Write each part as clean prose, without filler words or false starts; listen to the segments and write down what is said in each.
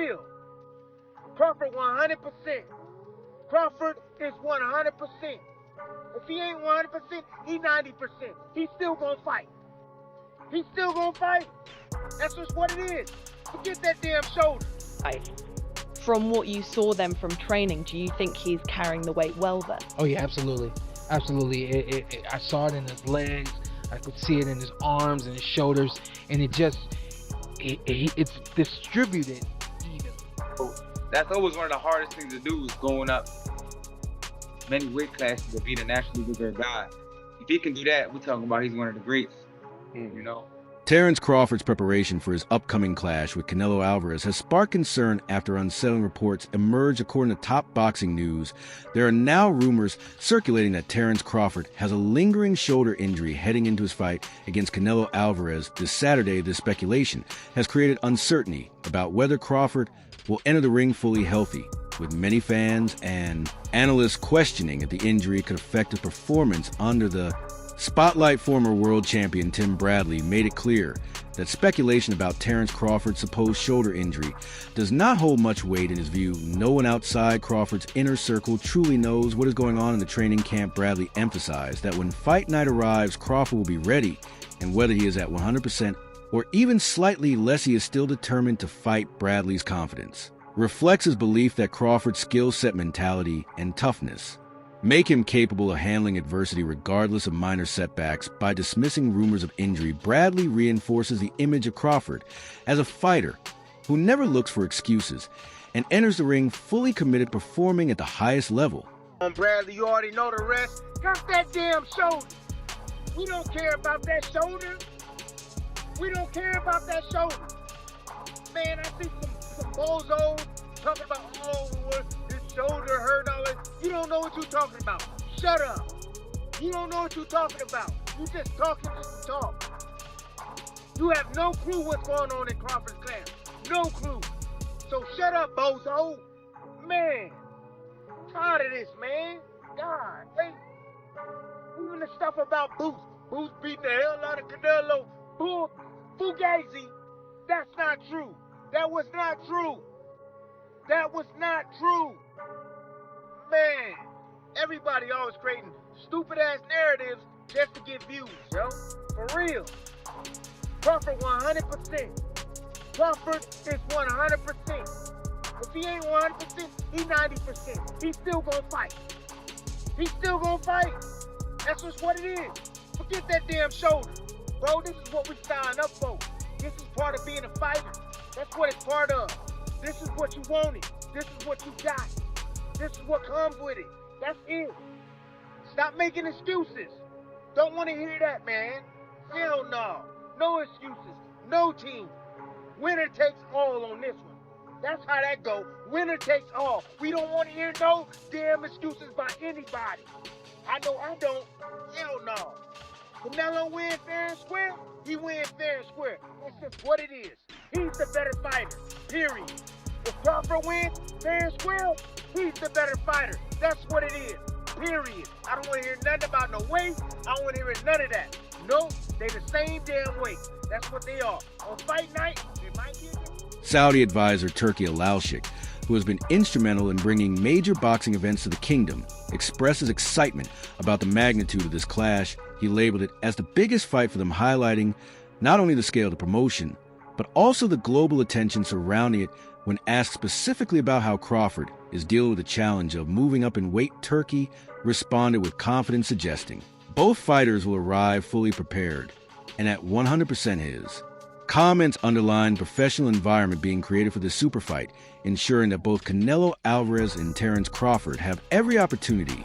real. Crawford 100%. Crawford is 100%. If he ain't 100%, he 90%. He's still gonna fight. He's still gonna fight. That's just what it is. Forget that damn shoulder. From what you saw then from training, do you think he's carrying the weight well then? Oh yeah, absolutely. Absolutely. I saw it in his legs. I could see it in his arms and his shoulders, and it's distributed evenly. That's always one of the hardest things to do, is going up many weight classes to be the nationally bigger guy. If he can do that, we're talking about he's one of the greats, you know? Terence Crawford's preparation for his upcoming clash with Canelo Álvarez has sparked concern after unsettling reports emerged. According to Top Boxing News, there are now rumors circulating that Terence Crawford has a lingering shoulder injury heading into his fight against Canelo Álvarez this Saturday. This speculation has created uncertainty about whether Crawford will enter the ring fully healthy, with many fans and analysts questioning if the injury could affect his performance under the spotlight. Former world champion Tim Bradley made it clear that speculation about Terence Crawford's supposed shoulder injury does not hold much weight in his view. No one outside Crawford's inner circle truly knows what is going on in the training camp. Bradley emphasized that when fight night arrives, Crawford will be ready, and whether he is at 100% or even slightly less, he is still determined to fight. Bradley's confidence reflects his belief that Crawford's skill set, mentality, and toughness make him capable of handling adversity regardless of minor setbacks. By dismissing rumors of injury, Bradley reinforces the image of Crawford as a fighter who never looks for excuses and enters the ring fully committed, performing at the highest level. Bradley, you already know the rest. Got that damn shoulder. We don't care about that shoulder. We don't care about that shoulder. Man, I see some bozos talking about, oh, his shoulder hurt. All that. You don't know what you're talking about. Shut up. You don't know what you're talking about. You just talking just to talk. You have no clue what's going on in Crawford's camp. No clue. So shut up, bozo. Man, tired of this, man. God, hey. Even the stuff about Boots. Boots beating the hell out of Canelo. Fugazi. That's not true. That was not true. That was not true. Man, everybody always creating stupid-ass narratives just to get views, yo. For real. Crawford 100%. Crawford is 100%. If he ain't 100%, he 90%. He's still gonna fight. He's still gonna fight. That's just what it is. Forget that damn shoulder. Bro, this is what we signed up for. This is part of being a fighter. That's what it's part of. This is what you wanted. This is what you got. This is what comes with it. That's it. Stop making excuses. Don't want to hear that, man. Hell no. No excuses. No team. Winner takes all on this one. That's how that go. Winner takes all. We don't want to hear no damn excuses by anybody. I know I don't. Hell no. Canelo win fair and square, he wins fair and square. That's just what it is. He's the better fighter, period. If Crawford wins fair and square, he's the better fighter. That's what it is, period. I don't want to hear nothing about no weight. I don't want to hear none of that. No, they the same damn weight. That's what they are. On fight night, they might be Saudi advisor Turki Al-Shik, who has been instrumental in bringing major boxing events to the kingdom, expresses excitement about the magnitude of this clash. He labeled it as the biggest fight for them, highlighting not only the scale of the promotion, but also the global attention surrounding it. When asked specifically about how Crawford is dealing with the challenge of moving up in weight, Turki responded with confidence, suggesting both fighters will arrive fully prepared and at 100% his. Comments underlined professional environment being created for this super fight, ensuring that both Canelo Álvarez and Terence Crawford have every opportunity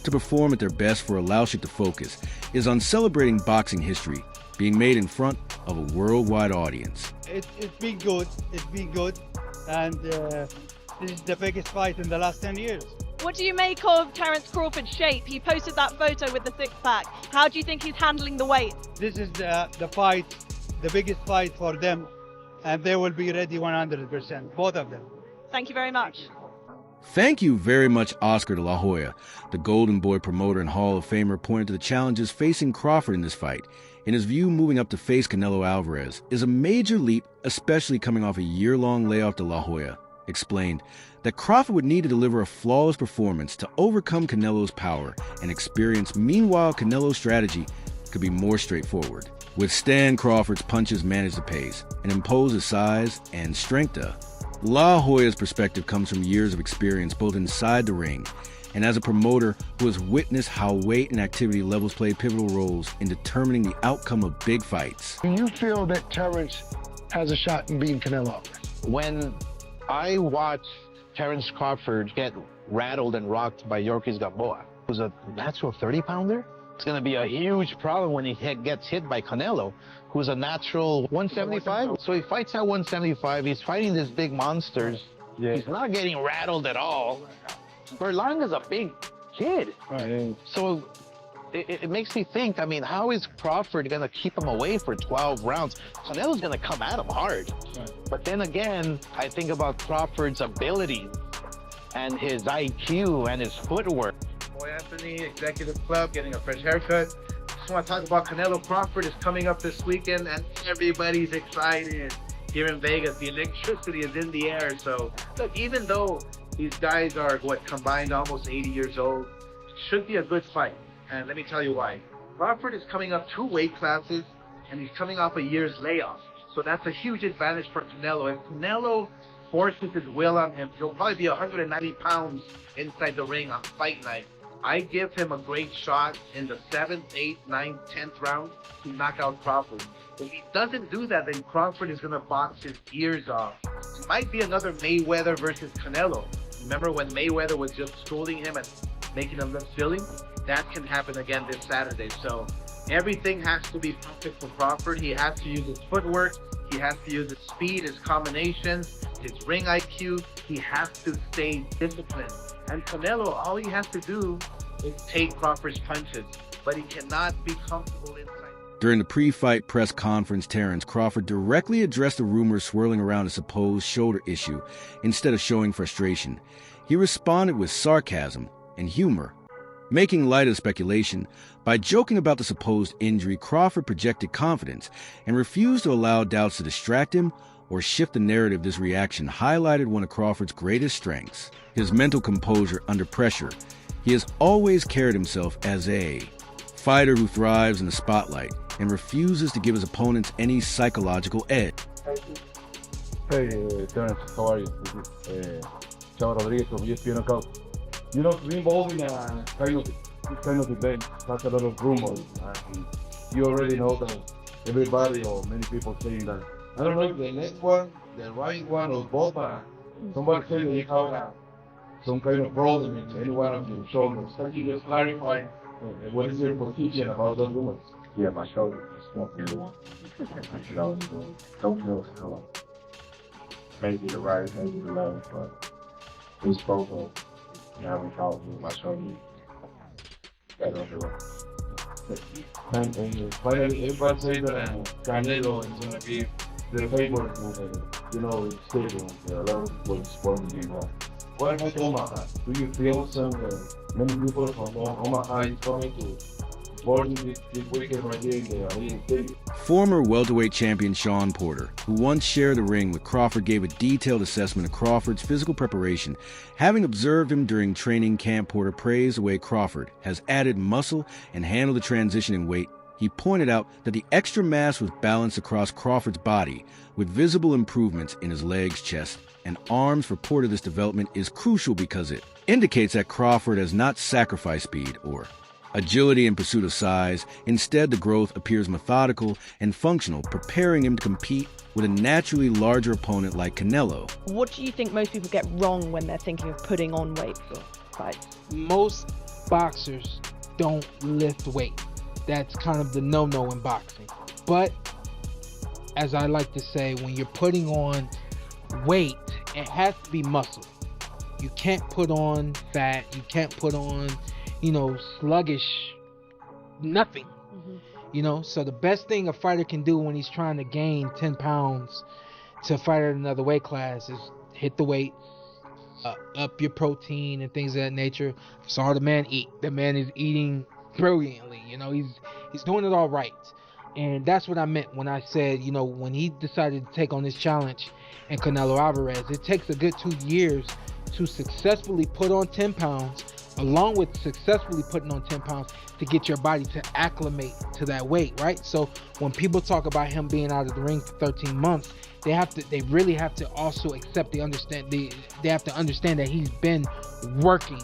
to perform at their best. For Al-Shik, the focus is on celebrating boxing history being made in front of a worldwide audience. It's been good. It's been good. And this is the biggest fight in the last 10 years. What do you make of Terence Crawford's shape? He posted that photo with the six-pack. How do you think he's handling the weight? This is the fight, the biggest fight for them, and they will be ready 100%, both of them. Thank you very much. Thank you very much, Oscar de la Hoya. The Golden Boy promoter and Hall of Famer pointed to the challenges facing Crawford in this fight, in his view, moving up to face Canelo Álvarez is a major leap, especially coming off a year-long layoff to La Hoya. Explained that Crawford would need to deliver a flawless performance to overcome Canelo's power and experience. Meanwhile, Canelo's strategy could be more straightforward. Withstand Crawford's punches, manage the pace, and impose his size and strength. La Hoya's perspective comes from years of experience both inside the ring and as a promoter who has witnessed how weight and activity levels play pivotal roles in determining the outcome of big fights. Do you feel that Terence has a shot in beating Canelo Álvarez? When I watch Terence Crawford get rattled and rocked by Yorkis Gamboa, who's a natural 30-pounder, it's going to be a huge problem when he gets hit by Canelo, who's a natural 175. So he fights at 175. He's fighting these big monsters. Yeah. He's not getting rattled at all. Berlanga's a big kid. Right. So it makes me think, I mean, how is Crawford going to keep him away for 12 rounds? Canelo's going to come at him hard. Right. But then again, I think about Crawford's ability and his IQ and his footwork. Boy, Anthony, Executive Club, getting a fresh haircut. Just want to talk about Canelo. Crawford is coming up this weekend, and everybody's excited. Here in Vegas, the electricity is in the air. So, look, even though these guys are, combined almost 80 years old, it should be a good fight. And let me tell you why. Crawford is coming up 2 weight classes, and he's coming off a year's layoff. So that's a huge advantage for Canelo. If Canelo forces his will on him, he'll probably be 190 pounds inside the ring on fight night. I give him a great shot in the 7th, 8th, 9th, 10th round to knock out Crawford. If he doesn't do that, then Crawford is going to box his ears off. It might be another Mayweather versus Canelo. Remember when Mayweather was just schooling him and making him look silly? That can happen again this Saturday. So everything has to be perfect for Crawford. He has to use his footwork. He has to use his speed, his combinations, his ring IQ. He has to stay disciplined. And Canelo, all he has to do is take Crawford's punches, but he cannot be comfortable inside. During the pre-fight press conference, Terence Crawford directly addressed the rumors swirling around a supposed shoulder issue instead of showing frustration. He responded with sarcasm and humor. Making light of speculation, by joking about the supposed injury, Crawford projected confidence and refused to allow doubts to distract him or shift the narrative. This reaction highlighted one of Crawford's greatest strengths, his mental composure under pressure. He has always carried himself as a fighter who thrives in the spotlight and refuses to give his opponents any psychological edge. Hey, Terence, how are you? This is Shawn Rodriguez from ESPN Knockout. You know, to be involved in this kind of event has a lot of rumors, and you already know that everybody or many people saying that, I don't know if the next one, the right one, or both, somebody said that you have some kind of problem in any one of your shoulders. Can you just clarify what is your position about those rumors? Yeah, my shoulder is not really one. My shoulder don't feel so. Maybe the right, maybe the left, but it's both of them. You know, we call it my shoulder. Better on the right. And finally, everybody says that Canelo is going to be the favorite, you know, in stadium. There are a lot of people supporting you. What about Omaha? Do you feel some many people from Omaha is coming to support this weekend right here in the Analysts Stadium? Former welterweight champion Shawn Porter, who once shared the ring with Crawford, gave a detailed assessment of Crawford's physical preparation. Having observed him during training camp, Porter praised the way Crawford has added muscle and handled the transition in weight. He pointed out that the extra mass was balanced across Crawford's body, with visible improvements in his legs, chest, and arms. For Porter, this development is crucial because it indicates that Crawford has not sacrificed speed or agility in pursuit of size. Instead, the growth appears methodical and functional, preparing him to compete with a naturally larger opponent like Canelo. What do you think most people get wrong when they're thinking of putting on weight for fights? Most boxers don't lift weight. That's kind of the no-no in boxing. But as I like to say, when you're putting on weight, it has to be muscle. You can't put on fat. You can't put on, sluggish nothing. So the best thing a fighter can do when he's trying to gain 10 pounds to fight at another weight class is hit the weight, up your protein and things of that nature. Saw the man eat. The man is eating brilliantly. He's doing it all right. And that's what I meant when I said, when he decided to take on this challenge and Canelo Alvarez, it takes a good 2 years to successfully put on 10 pounds, along with successfully putting on 10 pounds to get your body to acclimate to that weight, right? So when people talk about him being out of the ring for 13 months, they really have to also accept they have to understand that he's been working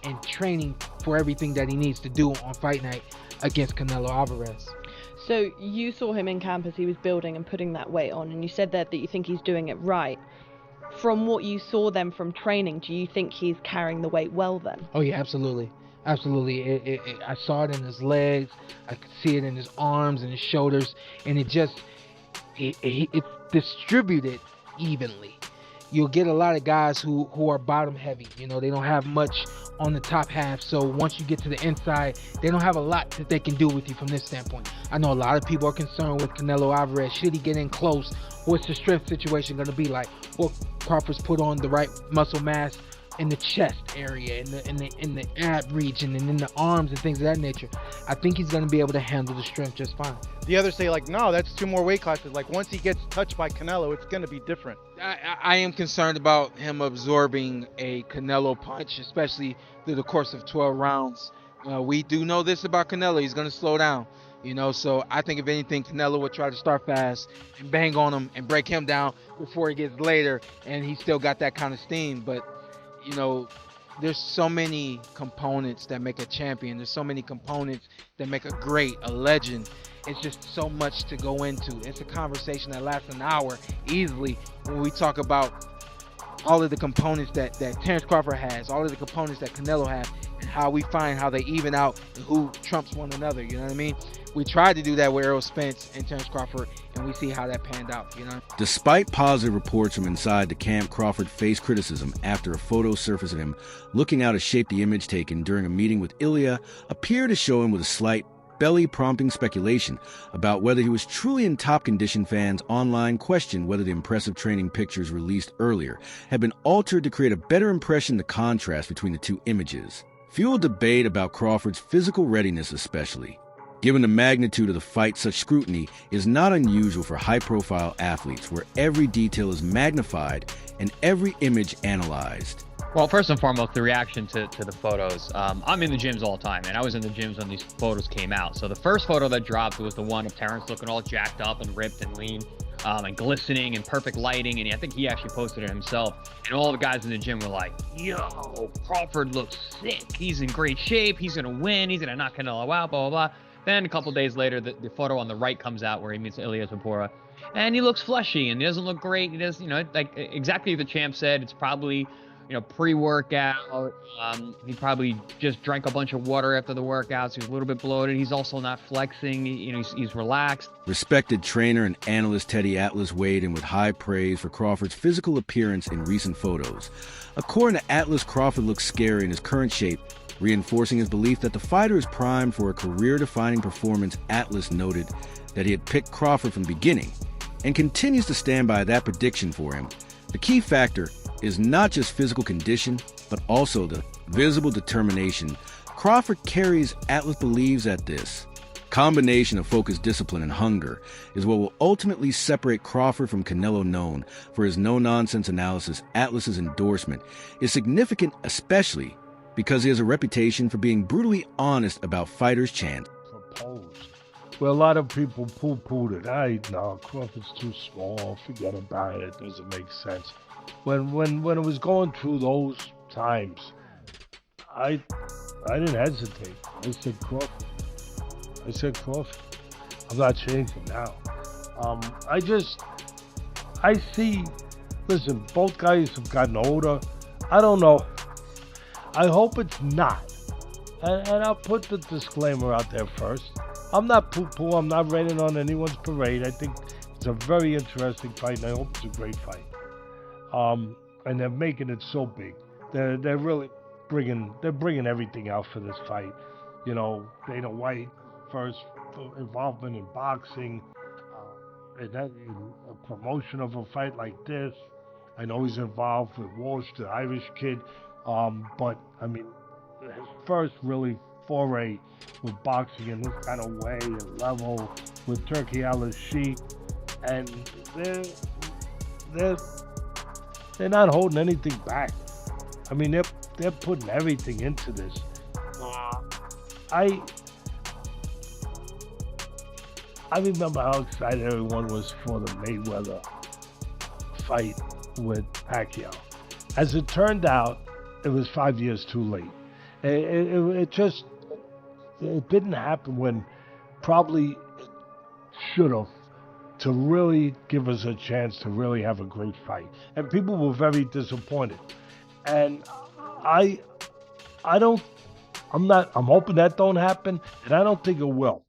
and training for everything that he needs to do on fight night against Canelo Alvarez. So you saw him in camp as he was building and putting that weight on, and you said that you think he's doing it right. From what you saw then from training, do you think he's carrying the weight well then? Oh yeah, absolutely. Absolutely. I saw it in his legs, I could see it in his arms and his shoulders, and it's distributed evenly. You'll get a lot of guys who are bottom heavy. They don't have much on the top half. So once you get to the inside, they don't have a lot that they can do with you from this standpoint. I know a lot of people are concerned with Canelo Alvarez. Should he get in close? What's the strength situation going to be like? Well, Crawford's put on the right muscle mass in the chest area, in the ab region, and in the arms and things of that nature. I think he's going to be able to handle the strength just fine. The others say, no, that's 2 more weight classes. Once he gets touched by Canelo, it's going to be different. I am concerned about him absorbing a Canelo punch, especially through the course of 12 rounds. We do know this about Canelo. He's going to slow down. So I think if anything, Canelo would try to start fast and bang on him and break him down before he gets later, and he's still got that kind of steam. But there's so many components that make a champion. There's so many components that make a legend. It's just so much to go into. It's a conversation that lasts an hour easily when we talk about all of the components that Terence Crawford has, all of the components that Canelo has, and how we find how they even out and who trumps one another. You know what I mean? We tried to do that with Errol Spence and Terence Crawford, and we see how that panned out. Despite positive reports from inside the camp, Crawford faced criticism after a photo surfaced of him looking out of shape. The image taken during a meeting with Ilya appeared to show him with a slight belly, prompting speculation about whether he was truly in top condition. Fans online questioned whether the impressive training pictures released earlier had been altered to create a better impression. The contrast between the two images fueled debate about Crawford's physical readiness, especially given the magnitude of the fight. Such scrutiny is not unusual for high-profile athletes, where every detail is magnified and every image analyzed. Well, first and foremost, the reaction to the photos. I'm in the gyms all the time, and I was in the gyms when these photos came out. So the first photo that dropped was the one of Terence looking all jacked up and ripped and lean, and glistening and perfect lighting. And I think he actually posted it himself. And all the guys in the gym were like, yo, Crawford looks sick. He's in great shape. He's going to win. He's going to knock Canelo out, blah, blah, blah. Then a couple days later, the photo on the right comes out where he meets Ilya Zepora. And he looks fleshy, and he doesn't look great. He does, like exactly the champ said, it's probably pre-workout. He probably just drank a bunch of water after the workouts. He's a little bit bloated. He's also not flexing. He's relaxed. Respected trainer and analyst Teddy Atlas weighed in with high praise for Crawford's physical appearance in recent photos. According to Atlas, Crawford looks scary in his current shape, reinforcing his belief that the fighter is primed for a career-defining performance. Atlas noted that he had picked Crawford from the beginning and continues to stand by that prediction for him. The key factor is not just physical condition, but also the visible determination Crawford carries. Atlas believes that this combination of focused discipline and hunger is what will ultimately separate Crawford from Canelo. Known for his no-nonsense analysis, Atlas's endorsement is significant, especially because he has a reputation for being brutally honest about fighters' chance. Well, a lot of people poo-pooed it. No, Crawford's too small. Forget about it. Doesn't make sense. When it was going through those times, I didn't hesitate. I said Crawford. I'm not changing now. I see. Listen, both guys have gotten older. I don't know. I hope it's not. And I'll put the disclaimer out there first. I'm not poo-poo. I'm not raining on anyone's parade. I think it's a very interesting fight, and I hope it's a great fight. And they're making it so big. They're really bringing everything out for this fight. Dana White, first involvement in boxing, and then a promotion of a fight like this. I know he's involved with Walsh, the Irish kid. But I mean, his first really foray with boxing in this kind of way and level with Turkey Al-Sheikh, and they're not holding anything back. I mean, they're putting everything into this. I remember how excited everyone was for the Mayweather fight with Pacquiao. As it turned out, it was 5 years too late. It didn't happen when probably it should have, to really give us a chance to really have a great fight. And people were very disappointed. And I'm hoping that don't happen, and I don't think it will.